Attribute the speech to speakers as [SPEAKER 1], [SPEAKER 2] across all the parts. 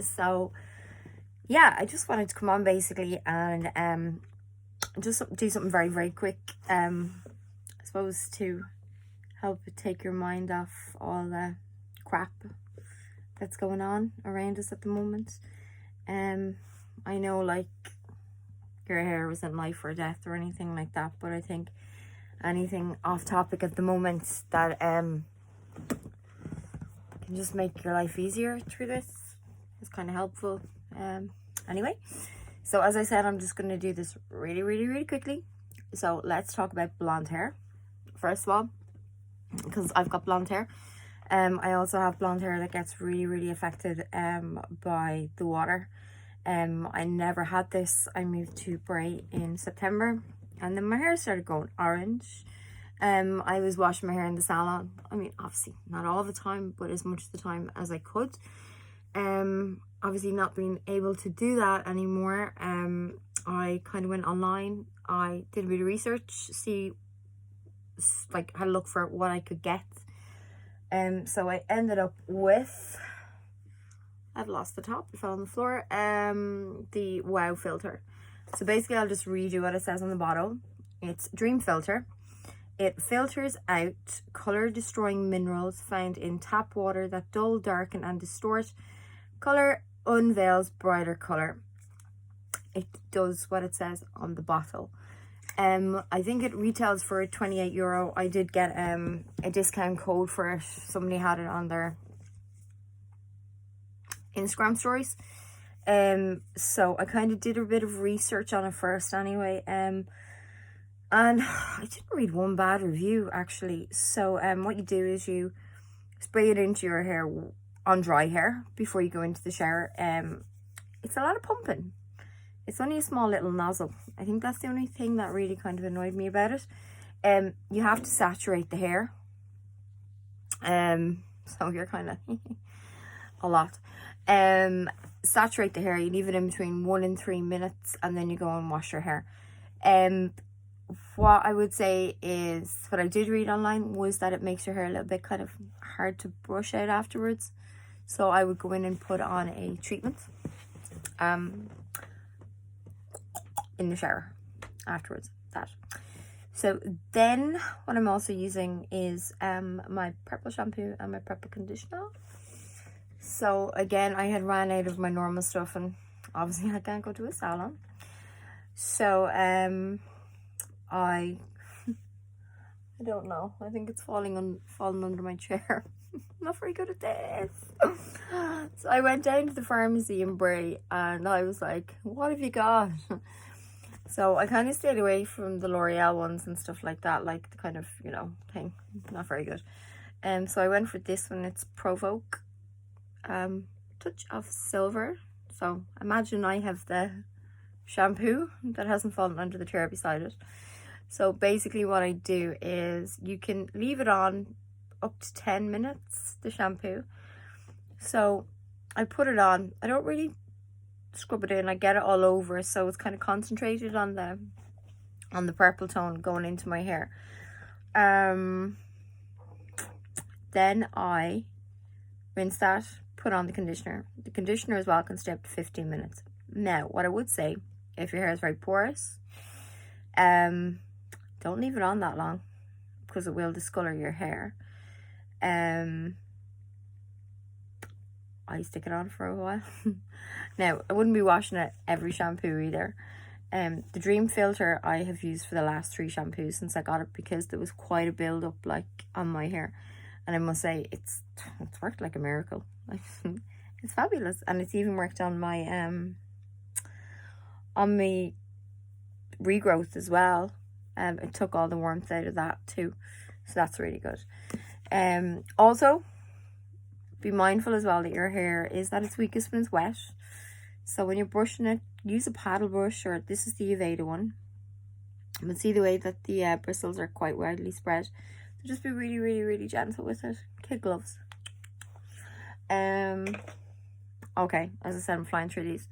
[SPEAKER 1] So yeah, I just wanted to come on basically and just do something very, very quick. I suppose to help take your mind off all the crap that's going on around us at the moment. I know, like, your hair isn't life or death or anything like that, but I think anything off topic at the moment that can just make your life easier through this is kind of helpful. Anyway, so as I said, I'm just going to do this really, really, really quickly. So let's talk about blonde hair first of all, because I've got blonde hair. I also have blonde hair that gets really, really affected by the water. I never had this. I moved to Bray in September, and then my hair started going orange. I was washing my hair in the salon. I mean, obviously not all the time, but as much of the time as I could. Obviously not being able to do that anymore, I kind of went online. I did a bit of research, see like how to look for what I could get. So I ended up with, I've lost the top, it fell on the floor, the Wow filter. So basically I'll just read you what it says on the bottle. It's Dream Filter. It filters out color destroying minerals found in tap water that dull, darken and distort color, unveils brighter color. It does what it says on the bottle. I think it retails for €28. I did get a discount code for it. Somebody had it on their Instagram stories. So I kind of did a bit of research on it first anyway. And I didn't read one bad review actually. So what you do is you spray it into your hair on dry hair before you go into the shower. It's a lot of pumping. It's only a small little nozzle. I think that's the only thing that really kind of annoyed me about it. You have to saturate the hair. So you're kind of a lot. Saturate the hair. You leave it in between 1 and 3 minutes, and then you go and wash your hair. What I would say is, what I did read online was that it makes your hair a little bit kind of hard to brush out afterwards. So I would go in and put on a treatment in the shower afterwards. That. So then what I'm also using is my purple shampoo and my purple conditioner. So again, I had ran out of my normal stuff, and obviously I can't go to a salon. So I don't know. I think it's falling under my chair. I'm not very good at this. So I went down to the pharmacy in Bray, and I was like, what have you got? So I kind of stayed away from the L'Oreal ones and stuff like that, like the kind of, you know, thing. Not very good. So I went for this one. It's Provoke Touch of Silver. So imagine I have the shampoo that hasn't fallen under the chair beside it. So basically what I do is you can leave it on up to 10 minutes, the shampoo. So I put it on. I don't really scrub it in. I get it all over, so it's kind of concentrated on the purple tone going into my hair. Then I rinse that, put on the conditioner. The conditioner as well can stay up to 15 minutes. Now, what I would say, if your hair is very porous, don't leave it on that long, because it will discolor your hair. I stick it on for a while. Now, I wouldn't be washing it every shampoo either. The Dream Filter I have used for the last 3 shampoos since I got it, because there was quite a build up like on my hair, and I must say it's worked like a miracle. Like, it's fabulous, and it's even worked on my regrowth as well. It took all the warmth out of that too, so that's really good. Also, be mindful as well that your hair is at its weakest when it's wet. So when you're brushing it, use a paddle brush, or this is the Aveda one. But see the way that the bristles are quite widely spread. So just be really, really, really gentle with it. Kid gloves. Okay, as I said, I'm flying through these.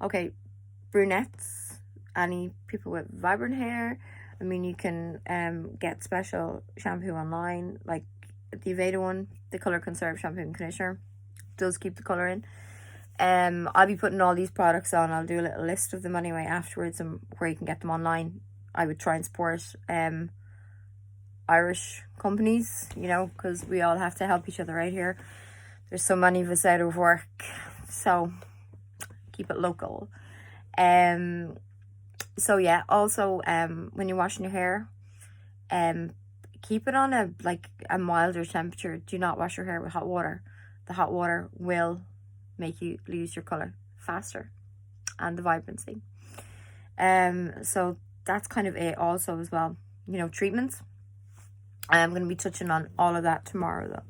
[SPEAKER 1] Okay, brunettes, any people with vibrant hair. I mean, you can get special shampoo online, like the Aveda one, the Color Conserve shampoo and conditioner. Does keep the color in. I'll be putting all these products on. I'll do a little list of them anyway afterwards, and where you can get them online. I would try and support Irish companies, you know, because we all have to help each other out here. There's so many of us out of work, so keep it local. So yeah, also when you're washing your hair, keep it on a milder temperature. Do not wash your hair with hot water. The hot water will make you lose your color faster and the vibrancy. So that's kind of it also as well. You know, treatments. I'm going to be touching on all of that tomorrow though.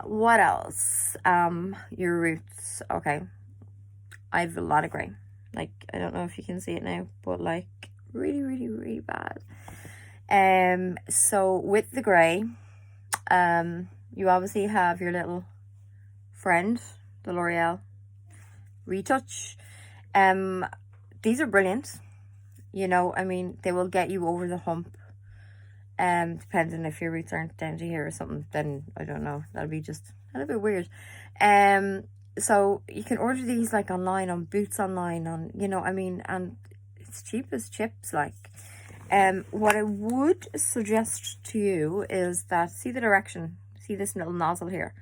[SPEAKER 1] What else? Your roots. Okay. I have a lot of grey. Like, I don't know if you can see it now, but like really, really, really bad. So with the grey, you obviously have your little friend, the L'Oreal Retouch. These are brilliant. You know, I mean, they will get you over the hump. Depending if your roots aren't down to here or something, then I don't know. That'll be just a little bit weird. So you can order these like online, on Boots online, on, you know, I mean, and it's cheap as chips. Like, what I would suggest to you is that, see the direction, see this little nozzle here.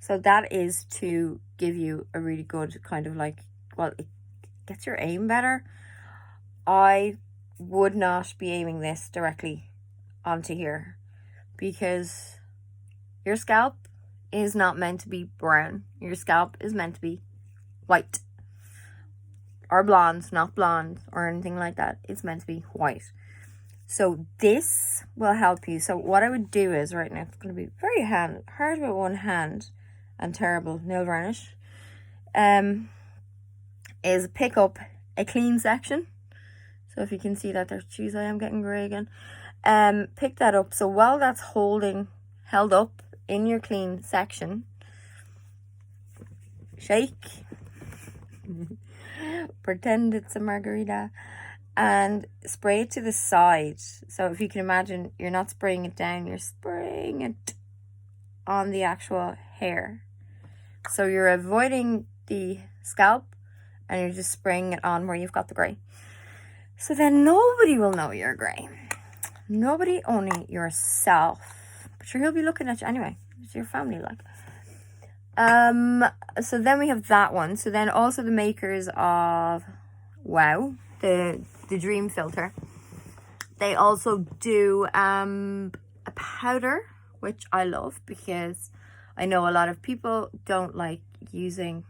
[SPEAKER 1] So that is to give you a really good kind of like, well, it gets your aim better. I would not be aiming this directly onto here, because your scalp is not meant to be brown. Your scalp is meant to be white or blonde, not blonde or anything like that. It's meant to be white. So this will help you. So what I would do is, right now, it's going to be very hard with one hand and terrible nail varnish, is pick up a clean section. So if you can see that there, geez, I am getting grey again. Pick that up. So while that's held up in your clean section, shake, pretend it's a margarita, and spray it to the side. So if you can imagine, you're not spraying it down, you're spraying it on the actual hair. So you're avoiding the scalp and you're just spraying it on where you've got the grey. So then nobody will know you're grey. Nobody, only yourself. But sure, he'll be looking at you anyway. It's your family, like. So then we have that one. So then also the makers of Wow, the Dream Filter. They also do a powder, which I love, because I know a lot of people don't like using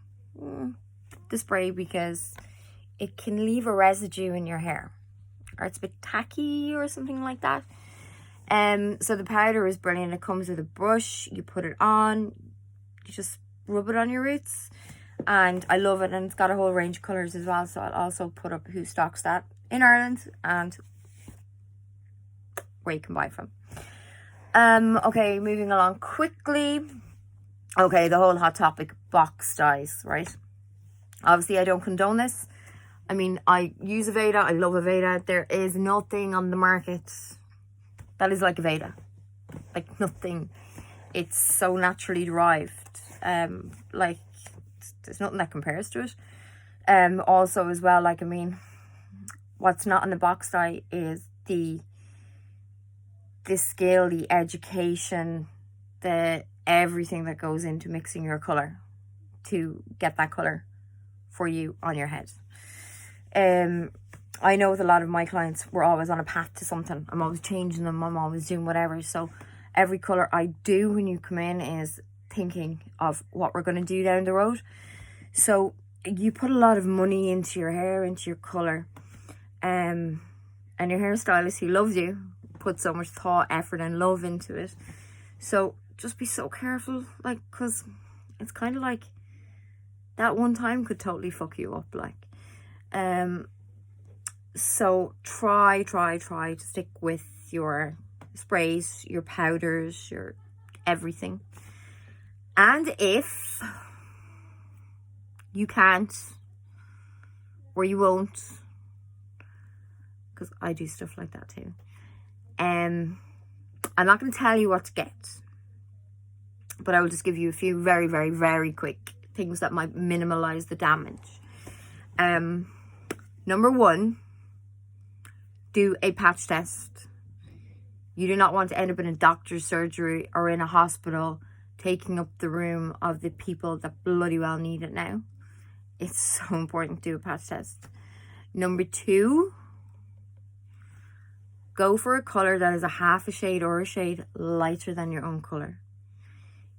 [SPEAKER 1] the spray because it can leave a residue in your hair, or it's a bit tacky or something like that. So the powder is brilliant. It comes with a brush. You put it on, you just rub it on your roots, and I love it. And it's got a whole range of colours as well, so I'll also put up who stocks that in Ireland and where you can buy from. Okay, moving along quickly. Okay, the whole hot topic, box dyes, right? Obviously, I don't condone this. I mean, I use Aveda. I love Aveda. There is nothing on the market that is like Aveda. Like, nothing. It's so naturally derived. Like, there's nothing that compares to it. Also, as well, like, I mean, what's not in the box dye is the skill, the education, the everything that goes into mixing your colour to get that colour for you on your head. I know with a lot of my clients, we're always on a path to something. I'm always changing them. I'm always doing whatever. So every colour I do when you come in is thinking of what we're going to do down the road. So you put a lot of money into your hair, into your colour. And your hairstylist, who loves you, put so much thought, effort and love into it. So just be so careful, like, because it's kind of like that one time could totally fuck you up, like. So try to stick with your sprays, your powders, your everything. And if you can't, or you won't, because I do stuff like that too, I'm not going to tell you what to get, but I will just give you a few very, very, very quick things that might minimize the damage. Number one, do a patch test. You do not want to end up in a doctor's surgery or in a hospital taking up the room of the people that bloody well need it now. It's so important to do a patch test. Number two, go for a colour that is a half a shade or a shade lighter than your own colour.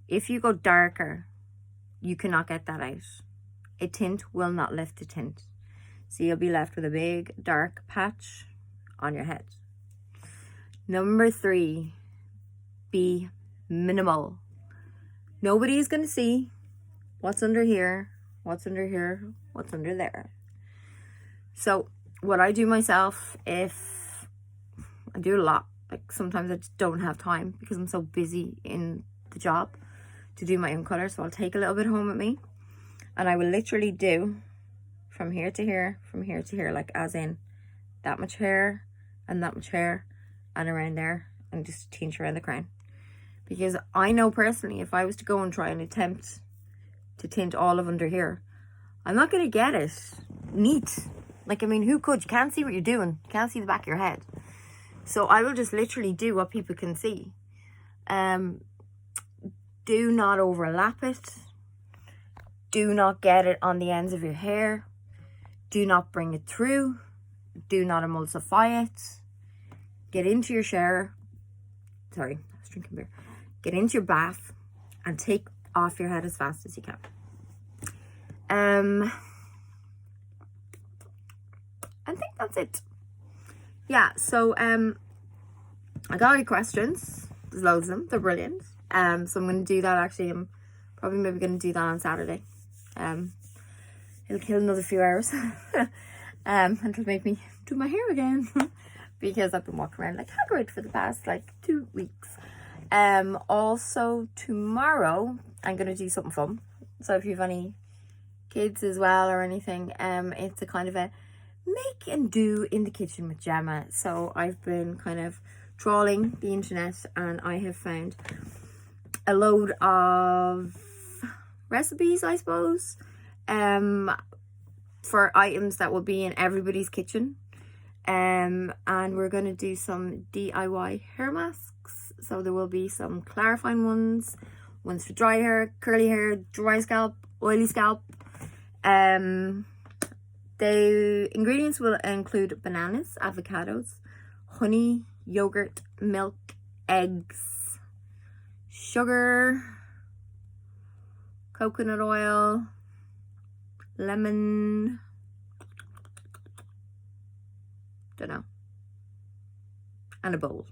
[SPEAKER 1] If you go darker, you cannot get that out. A tint will not lift a tint. So you'll be left with a big dark patch on your head. Number three, be minimal. Nobody is going to see what's under here, what's under here, what's under there. So what I do myself, if I do a lot, like sometimes I just don't have time because I'm so busy in the job to do my own colour. So I'll take a little bit home with me and I will literally do from here to here, from here to here, like as in that much hair and that much hair and around there, and just tint around the crown. Because I know personally, if I was to go and try and attempt to tint all of under here, I'm not going to get it neat. Like, I mean, who could? You can't see what you're doing. You can't see the back of your head. So I will just literally do what people can see. Do not overlap it. Do not get it on the ends of your hair. Do not bring it through. Do not emulsify it. Get into your shower. Sorry, I was drinking beer. Get into your bath and take off your head as fast as you can. I think that's it. Yeah, so I got all your questions. There's loads of them. They're brilliant. So I'm going to do that actually. I'm probably maybe going to do that on Saturday. It'll kill another few hours. And it'll make me do my hair again. Because I've been walking around like Hagrid for the past like 2 weeks. Also tomorrow I'm going to do something fun. So if you have any kids as well or anything, it's a kind of a make and do in the kitchen with Gemma. So I've been kind of trawling the internet and I have found a load of recipes, I suppose, for items that will be in everybody's kitchen. And we're going to do some DIY hair masks. So there will be some clarifying ones for dry hair, curly hair, dry scalp, oily scalp. The ingredients will include bananas, avocados, honey, yogurt, milk, eggs, sugar, coconut oil, lemon, don't know, and a bowl.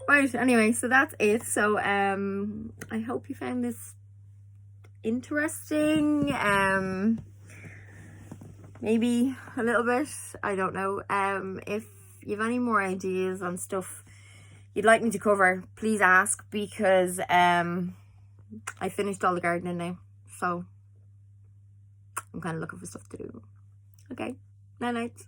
[SPEAKER 1] Right, anyway, so that's it. So I hope you found this interesting, maybe a little bit, I don't know. If you have any more ideas on stuff you'd like me to cover, please ask, because I finished all the gardening now, so I'm kind of looking for stuff to do. Okay, night night.